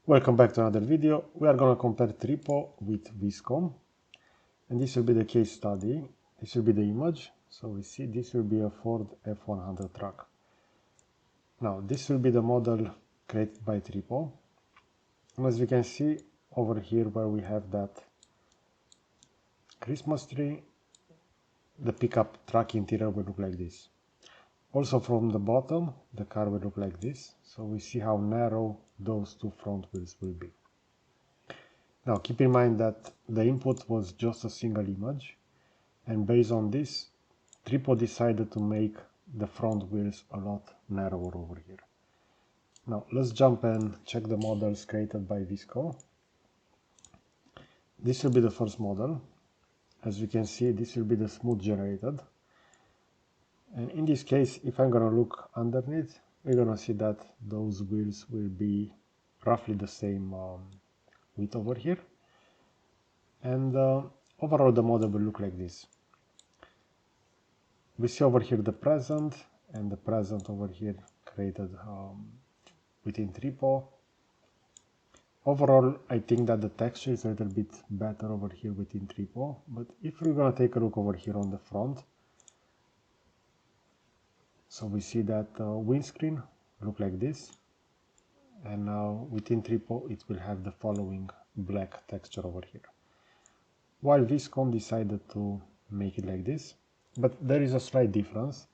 Welcome back to another video. We are going to compare Tripo with Vizcom, and this will be the case study. This will be the image. So we see this will be a Ford F100 truck. Now this will be the model created by Tripo. And as we can see over here where we have that Christmas tree, the pickup truck interior will look like this. Also from the bottom, the car will look like this. So we see how narrow those two front wheels will be. Now keep in mind that the input was just a single image, and based on this, Tripo decided to make the front wheels a lot narrower over here. Now let's jump and check the models created by Vizcom. This will be the first model. As we can see, this will be the smooth generated. And in this case, if I'm gonna look underneath, we're gonna see that those wheels will be roughly the same width over here. And overall the model will look like this. We see over here the present, and the present over here created within Tripo. Overall, I think that the texture is a little bit better over here within Tripo, but if we're gonna take a look over here on the front, so we see that windscreen look like this, and now within Tripo it will have the following black texture over here, while Vizcom decided to make it like this. But there is a slight difference.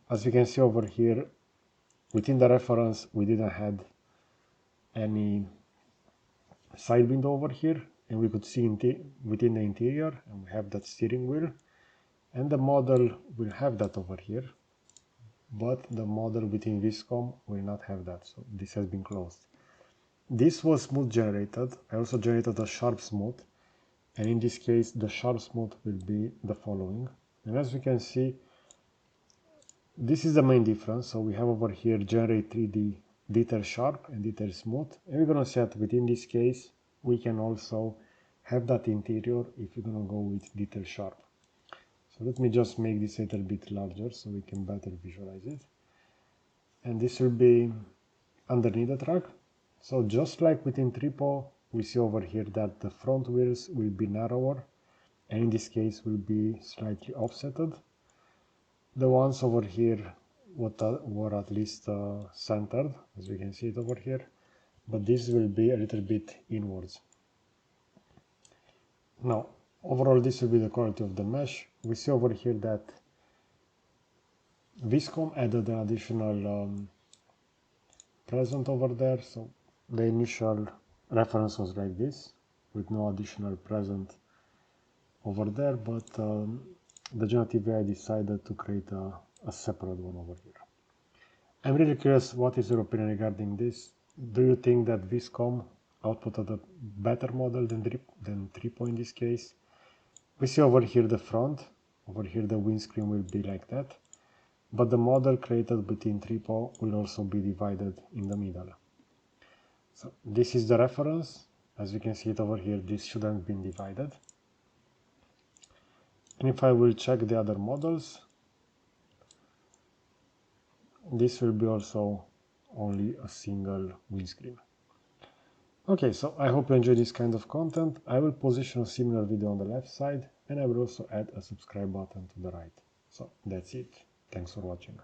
As you can see over here, within the reference we didn't have any side window over here, and we could see within the interior, and we have that steering wheel, and the model will have that over here, but the model within Vizcom will not have that, so this has been closed. This was smooth generated. I also generated a sharp smooth, and in this case the sharp smooth will be the following. And as we can see, this is the main difference. So we have over here generate 3D detail sharp and detail smooth, and we're gonna see that within this case we can also have that interior if we're gonna go with detail sharp. So let me just make this a little bit larger so we can better visualize it. And this will be underneath the truck. So just like within Tripo, we see over here that the front wheels will be narrower, and in this case will be slightly offsetted. The ones over here were at least centered, as we can see it over here, but this will be a little bit inwards. Now overall this will be the quality of the mesh. We see over here that Vizcom added an additional present over there, so the initial reference was like this with no additional present over there, but the generative AI decided to create a separate one over here. I'm really curious, what is your opinion regarding this? Do you think that Vizcom outputted a better model than Tripo in this case? We see over here the front, over here the windscreen will be like that, but the model created within Tripo will also be divided in the middle. So this is the reference. As you can see it over here, this shouldn't have been divided. And if I will check the other models, this will be also only a single windscreen. Okay, so I hope you enjoy this kind of content. I will position a similar video on the left side, and I will also add a subscribe button to the right. So that's it. Thanks for watching.